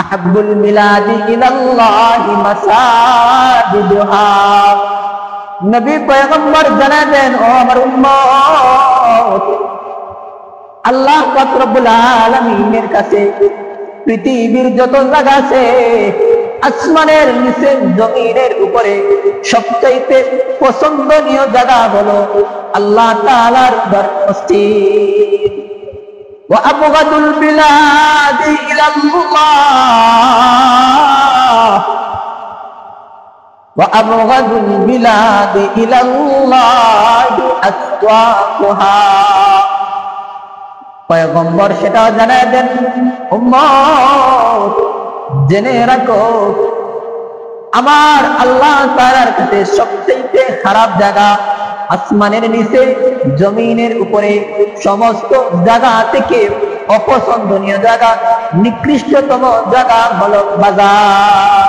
আহাব্বুল মিলাদি ইলাল্লাহি মাসাজিদুহা। নবী পয়গম্বর জানায় দেন, ও আমার উম্মত, আল্লাহ পাক রব্বুল আলামিনের কাছে পৃথিবীর যত জায়গা আছে, আসমানের নিচে জমিনের উপরে সবচাইতে পছন্দনীয় জায়গা হলো আল্লাহ তাআলার ঘর মসজিদ। ওয়া আবগাদুল বিলাদি ইলাল্লাহ ওয়া আবগাদুল বিলাদি ইলাল্লাহি আসওয়াকুহা। পয়গম্বর সেটাও জানায় দেন, উম্মত জেনে রাখো, আমার আল্লাহ তাআলার কাছে সবচেয়ে খারাপ জায়গা আসমানের নিচে জমিনের উপরে সমস্ত জায়গা থেকে অপছন্দনীয় জায়গা, নিকৃষ্টতম জায়গা হলো বাজার।